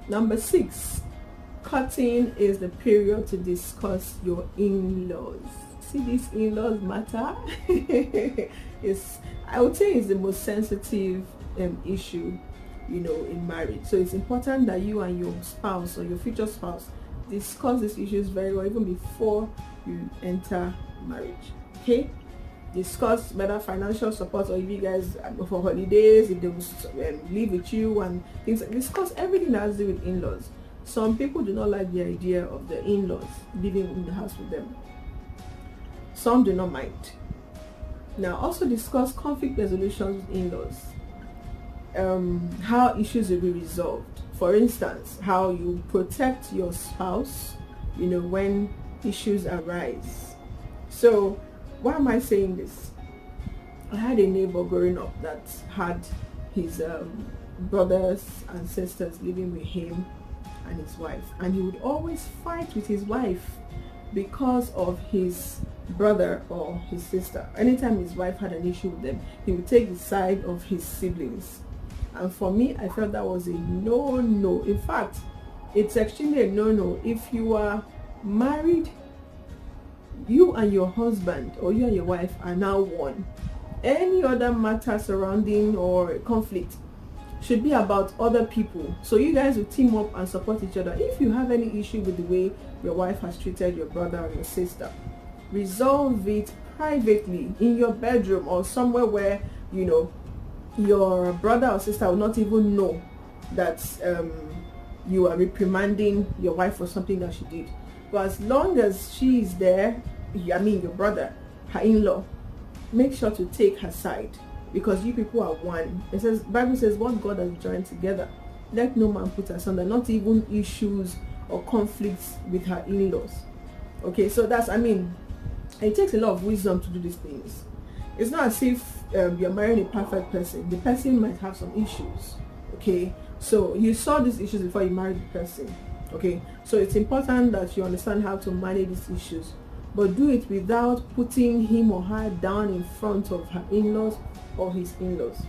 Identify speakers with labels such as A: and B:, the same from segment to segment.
A: Number 6, courting is the period to discuss your in-laws. See, these in-laws matter. I would say it's the most sensitive issue, in marriage. So it's important that you and your spouse or your future spouse discuss these issues very well, even before you enter marriage. Okay, discuss whether financial support, or if you guys go for holidays, if they will live with you and things. Discuss everything that has to do with in-laws. Some people do not like the idea of the in-laws living in the house with them. Some do not mind. Now, also discuss conflict resolutions with in-laws. How issues will be resolved. For instance, how you protect your spouse, when issues arise. So, why am I saying this? I had a neighbor growing up that had his brothers and sisters living with him and his wife, and he would always fight with his wife because of his brother or his sister. Anytime his wife had an issue with them, he would take the side of his siblings. And for me, I felt that was a no-no. In fact, it's extremely a no-no. If you are married, you and your husband or you and your wife are now one. Any other matter surrounding or conflict should be about other people. So you guys will team up and support each other. If you have any issue with the way your wife has treated your brother or your sister, resolve it privately in your bedroom or somewhere where your brother or sister will not even know that you are reprimanding your wife for something that she did. But as long as she is there, your brother, her in-law, make sure to take her side, because you people are one. It says, Bible says, what God has joined together, let no man put asunder. Not even issues or conflicts with her in-laws. Okay, so that's, it takes a lot of wisdom to do these things. It's not as if you're marrying a perfect person. The person might have some issues. Okay, so you saw these issues before you married the person. Okay, so it's important that you understand how to manage these issues, but do it without putting him or her down in front of her in-laws or his in-laws.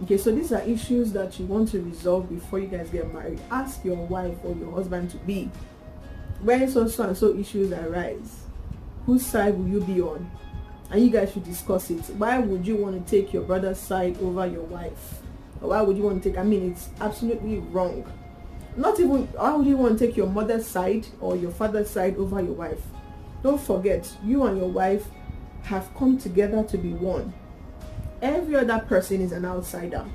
A: Okay, so these are issues that you want to resolve before you guys get married. Ask your wife or your husband to be, when so and so issues arise, whose side will you be on? And you guys should discuss it. Why would you want to take your brother's side over your wife? Or why would you want to take, it's absolutely wrong. Not even, why would you want to take your mother's side or your father's side over your wife? Don't forget, you and your wife have come together to be one. Every other person is an outsider.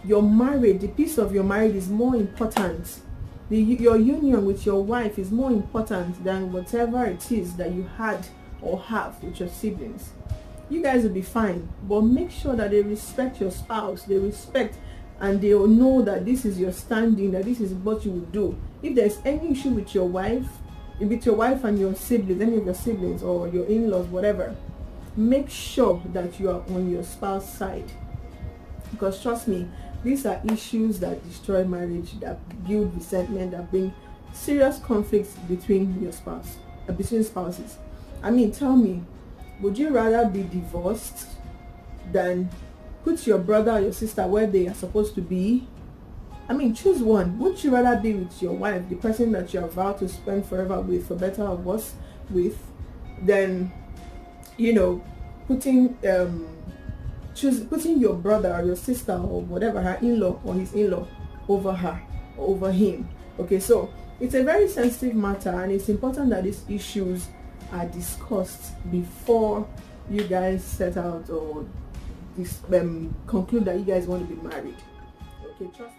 A: Your marriage, the peace of your marriage is more important. Your union with your wife is more important than whatever it is that you had or have with your siblings. You guys will be fine, but make sure that they respect your spouse. They respect and they will know that this is your standing, that this is what you will do. If there's any issue with your wife and your siblings, any of your siblings or your in-laws, whatever, make sure that you are on your spouse's side. Because trust me, these are issues that destroy marriage, that build resentment, that bring serious conflicts between your spouse, between spouses. Tell me, would you rather be divorced than put your brother or your sister where they are supposed to be? Choose one. Would you rather be with your wife, the person that you are vowed to spend forever with, for better or worse with, than putting your brother or your sister or whatever, her in-law or his in-law, over her or over him? Okay, so it's a very sensitive matter, and it's important that these issues are discussed before you guys set out or conclude that you guys want to be married. Okay, trust.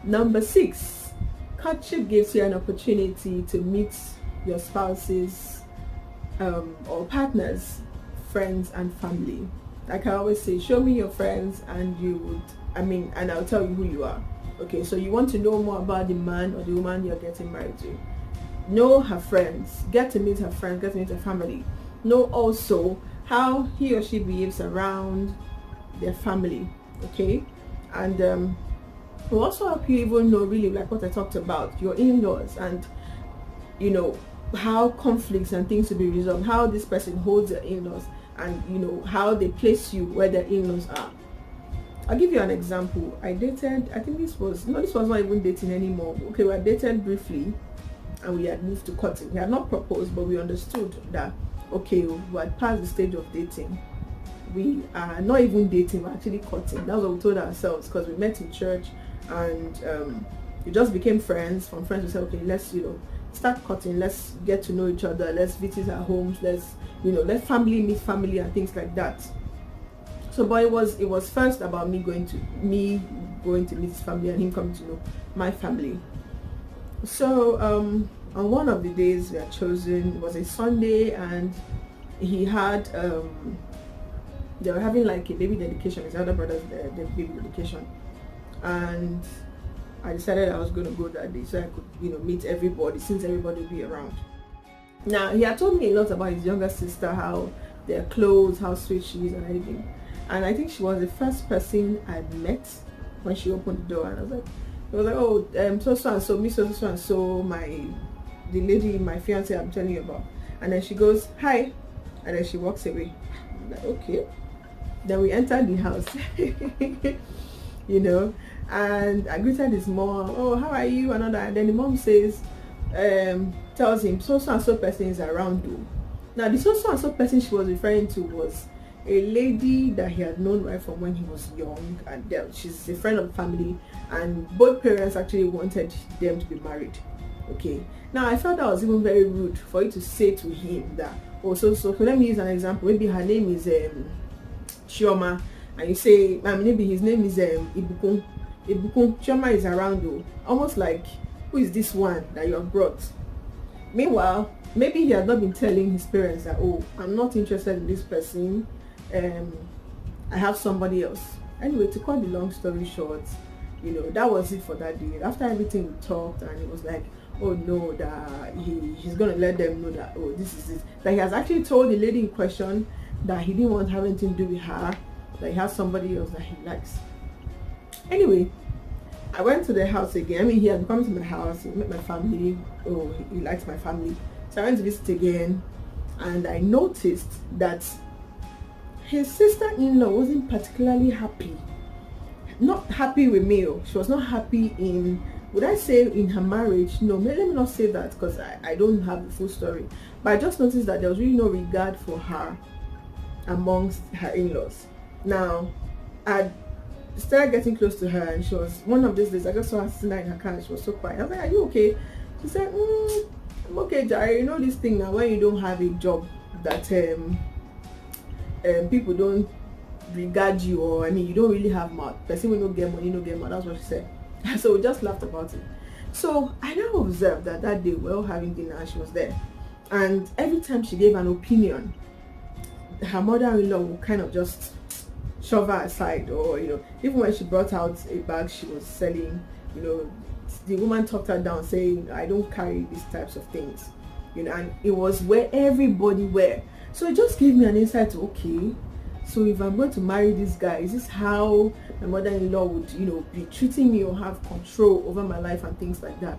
A: Number 6, courtship gives you an opportunity to meet your spouses or partners, friends and family. Like I always say, show me your friends and you would, and I'll tell you who you are. Okay, so you want to know more about the man or the woman you're getting married to. Know her friends, get to meet her friends, get to meet her family. Know also how he or she behaves around their family. Okay, and will also help you even know, really, like what I talked about, your in-laws, and how conflicts and things to be resolved, how this person holds their in-laws, and how they place you where their in-laws are. I'll give you an example. I dated, I think this was not even dating anymore. Okay, we had dated briefly and we had moved to courting. We had not proposed, but we understood that, okay, we had passed the stage of dating. We are not even dating, we're actually courting. That's what we told ourselves, because we met in church and we just became friends. From friends, we said, okay, let's, start courting, let's get to know each other, let's visit our homes, let's, let family meet family and things like that. So, but it was first about me going to meet his family and him coming to know my family. So on one of the days we had chosen, it was a Sunday, and he had they were having like a baby dedication, his elder brother's the baby dedication, and I decided I was going to go that day so I could meet everybody, since everybody would be around. Now, he had told me a lot about his younger sister, how they're close, how sweet she is and everything. And I think she was the first person I met when she opened the door, and I was like, oh, so and so, me so and so, the lady, my fiance I'm telling you about. And then she goes, hi, and then she walks away. I'm like, okay. Then we entered the house, and I greeted his mom. Oh, how are you? And then the mom says, tells him, so and so person is around you. Now, the so and so person she was referring to was a lady that he had known right from when he was young, and she's a friend of the family, and both parents actually wanted them to be married. Okay, now I felt that was even very rude for you to say to him that, oh, so let me use an example. Maybe her name is Chioma, and you say, maybe his name is Ibukun. Chioma is around you. Almost like, who is this one that you have brought? Meanwhile, maybe he had not been telling his parents that, oh, I'm not interested in this person, I have somebody else. Anyway, to cut the long story short, that was it for that day. After everything we talked, and it was like, oh no, that he's gonna let them know that, oh, this is it. That he has actually told the lady in question that he didn't want to have anything to do with her, that he has somebody else that he likes. Anyway, I went to the house again. He had come to my house, he met my family. Oh, he likes my family. So I went to visit again, and I noticed that his sister-in-law wasn't particularly happy. Not happy with me. She was not happy in, would I say in her marriage? No, let me not say that, because I don't have the full story. But I just noticed that there was really no regard for her amongst her in-laws. Now, I started getting close to her, and she was, one of these days, I just saw her sitting in her car, and she was so quiet. I was like, are you okay? She said, I'm okay, Jari. This thing now, when you don't have a job that people don't regard you, or you don't really have mouth. Person will not get money, no get mouth. That's what she said. So we just laughed about it. So I now observed that day we were having dinner and she was there, and every time she gave an opinion, her mother-in-law would kind of just shove her aside, or even when she brought out a bag she was selling, the woman talked her down, saying, I don't carry these types of things, and it was where everybody were. So it just gave me an insight to, okay, so if I'm going to marry this guy, is this how my mother-in-law would be treating me, or have control over my life and things like that,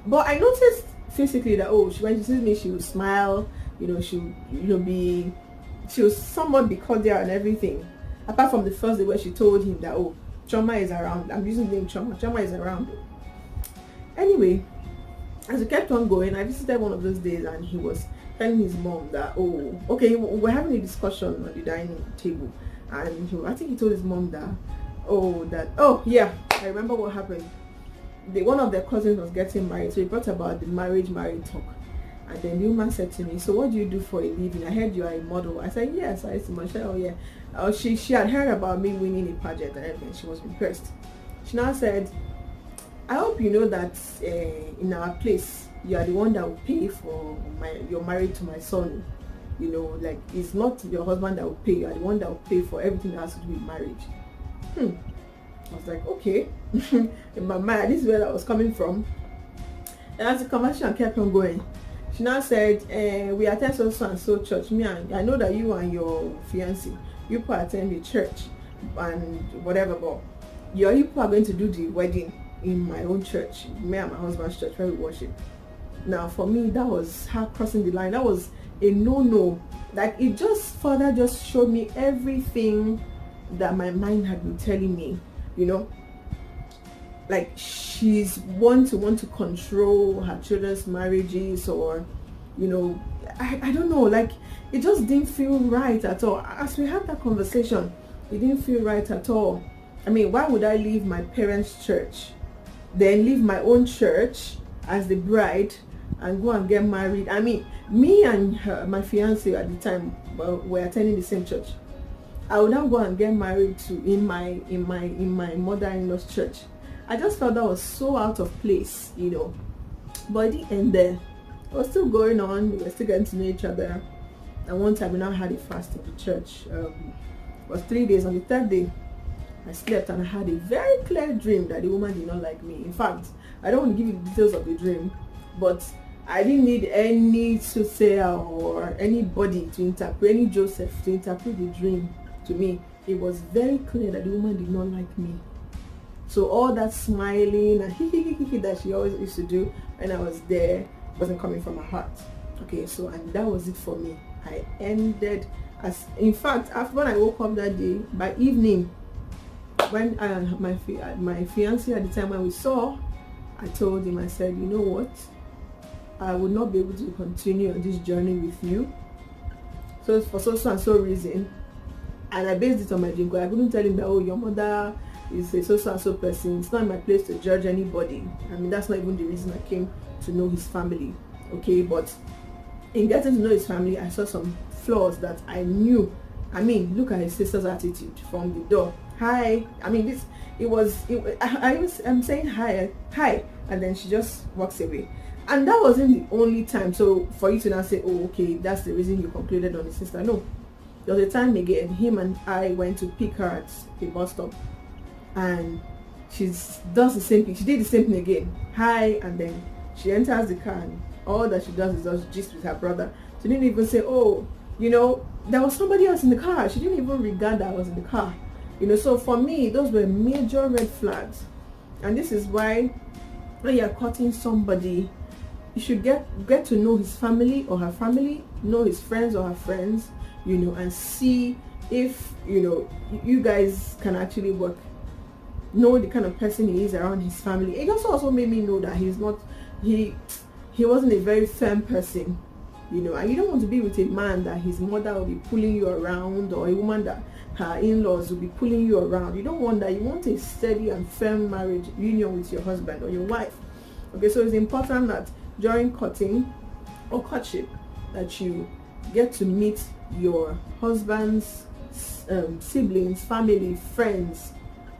A: but I noticed physically that, oh, when she sees me, she would smile, she would she was somewhat be cordial and everything, apart from the first day where she told him that, oh, Choma is around. I'm using the name Choma is around. Anyway, as we kept on going, I visited one of those days, and he was telling his mom that, oh, okay, we're having a discussion on the dining table, and I think he told his mom that, oh yeah, I remember what happened. One of their cousins was getting married, so he brought about the marriage talk. And then the woman said to me, so what do you do for a living? I heard you are a model. I said, yes, I used to model. Oh yeah. She had heard about me winning a pageant and everything. She was impressed. She now said, I hope you know that in our place, you are the one that will pay for you're married to my son. Like, it's not your husband that will pay. You are the one that will pay for everything that has to do with marriage. I was like, okay. In my mind, this is where I was coming from. And as the conversation kept on going, she now said, we attend so and so church. I know that you and your fiancé, you people attend the church and whatever, but you people are going to do the wedding in my own church, me and my husband's church, where we worship. Now, for me, that was her crossing the line. That was a no-no. Like, it just further just showed me everything that my mind had been telling me, you know, like she's want to control her children's marriages, or you know, I don't know, like it just didn't feel right at all. As we had that conversation, it didn't feel right at all. I mean, why would I leave my parents' church, then leave my own church as the bride and go and get married? I mean, me and her, my fiance at the time, were attending the same church. I would now go and get married to in my mother-in-law's church. I just felt that was so out of place, you know. But at the end there, it was still going on. We were still getting to know each other. And one time we now had a fast at the church. It was 3 days. On the third day, I slept and I had a very clear dream that the woman did not like me. In fact, I don't want to give you the details of the dream, but I didn't need any soothsayer or anybody to interpret, any Joseph to interpret the dream to me. It was very clear that the woman did not like me. So all that smiling and that she always used to do when I was there wasn't coming from her heart. Okay, so and that was it for me. I ended as, in fact, after when I woke up that day, by evening, when my fiance at the time when we saw, I told him, I said, you know what? I would not be able to continue on this journey with you. So for so and so reason, and I based it on my dream. I couldn't tell him that, oh, your mother is a so and so person. It's not my place to judge anybody. I mean, that's not even the reason I came to know his family. Okay, but in getting to know his family, I saw some flaws that I knew. I mean, look at his sister's attitude from the door. Hi. I mean, I'm saying hi, and then she just walks away. And that wasn't the only time. So for you to now say, oh, okay, that's the reason you concluded on his sister. No. There was a time again, him and I went to pick her at the bus stop, and she does the same thing. She did the same thing again. Hi, and then she enters the car, and all that she does is just gist with her brother. She didn't even say, oh, you know, there was somebody else in the car. She didn't even regard that I was in the car. You know, so for me, those were major red flags. And this is why when you're courting somebody, you should get to know his family or her family, know his friends or her friends, you know, and see if, you know, you guys can actually work. Know the kind of person he is around his family. It also made me know that he wasn't a very firm person, you know, and you don't want to be with a man that his mother will be pulling you around, or a woman that her in-laws will be pulling you around. You don't want that. You want a steady and firm marriage union with your husband or your wife. Okay, so it's important that during courting or courtship that you get to meet your husband's siblings, family, friends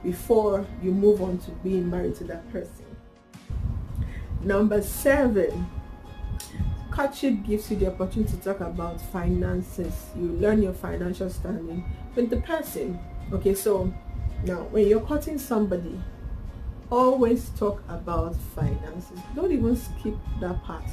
A: before you move on to being married to that person. Number 7, courtship gives you the opportunity to talk about finances. You learn your financial standing with the person. Okay, so now when you're courting somebody, always talk about finances. Don't even skip that part.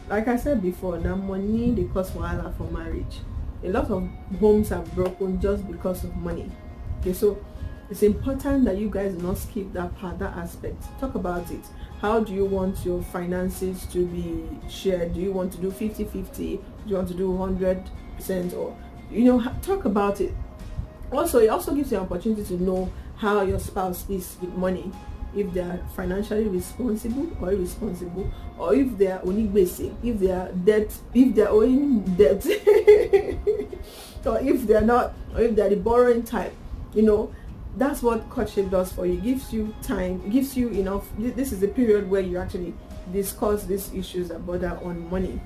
A: Like I said before, now money they cause wahala for marriage. A lot of homes are broken just because of money. Okay, so it's important that you guys do not skip that part, that aspect. Talk about it. How do you want your finances to be shared? Do you want to do 50-50? Do you want to do 100%? Or, you know, talk about it. Also, it also gives you an opportunity to know how your spouse is with money. If they are financially responsible or irresponsible, or if they are only basic, if they are debt, if they are owing debt, or if they are not, or if they are the borrowing type. You know, that's what courtship does for you. It gives you time, it gives you enough. This is the period where you actually discuss these issues that border on money.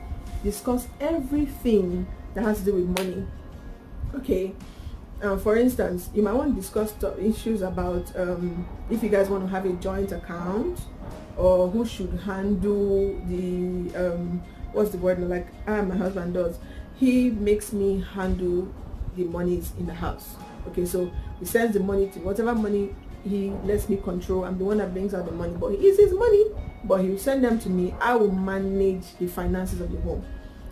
A: Discuss everything that has to do with money. Okay. For instance, you might want to discuss issues about if you guys want to have a joint account, or who should handle the what's the word, like my husband does. He makes me handle the monies in the house. Okay, so he sends the money to whatever money he lets me control. I'm the one that brings out the money, but it's his money, but he will send them to me. I will manage the finances of the home,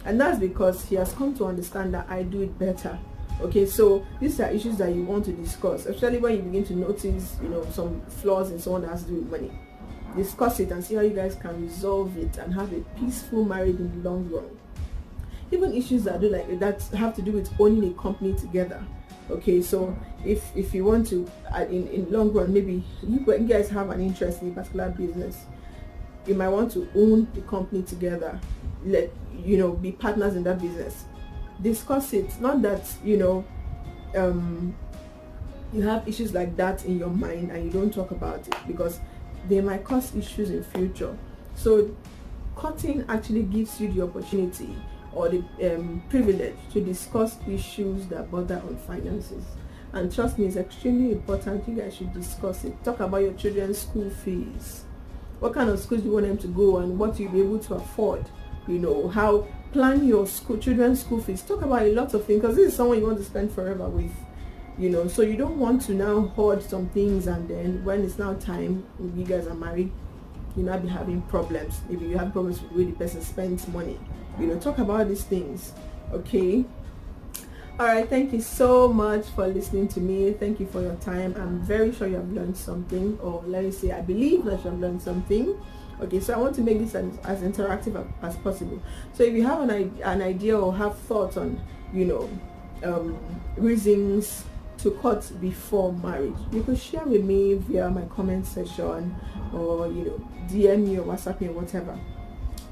A: and that's because he has come to understand that I do it better. Okay, so these are issues that you want to discuss, especially when you begin to notice, you know, some flaws in someone that has to do with money. Discuss it and see how you guys can resolve it and have a peaceful marriage in the long run. Even issues that have to do with owning a company together. Okay, so if you want to, in long run, maybe you guys have an interest in a particular business, you might want to own the company together, be partners in that business. Discuss it. Not that you have issues like that in your mind and you don't talk about it, because they might cause issues in future. So cutting actually gives you the opportunity or the privilege to discuss issues that bother on finances. And trust me, it's extremely important. You guys should discuss it. Talk about your children's school fees. What kind of schools do you want them to go, and what you'll be able to afford? How plan your children's school fees. Talk about a lot of things, because this is someone you want to spend forever with. So you don't want to now hoard some things, and then when it's now time, if you guys are married, you not be having problems. Maybe you have problems with the way the person spends money. Talk about these things. Okay. All right, thank you so much for listening to me. Thank you for your time. I'm very sure you have learned something, or let me say, I believe that you have learned something. Okay, so I want to make this as interactive as possible. So if you have an idea or have thoughts on reasons to cut before marriage, you could share with me via my comment section, or DM me or WhatsApp me or whatever.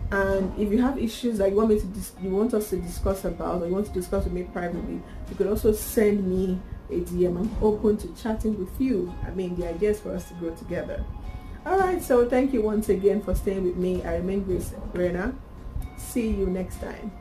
A: And if you have issues that you want us to discuss about, or you want to discuss with me privately, you could also send me a DM. I'm open to chatting with you. The idea is for us to grow together. All right, so thank you once again for staying with me. I remain Grace Rena. See you next time.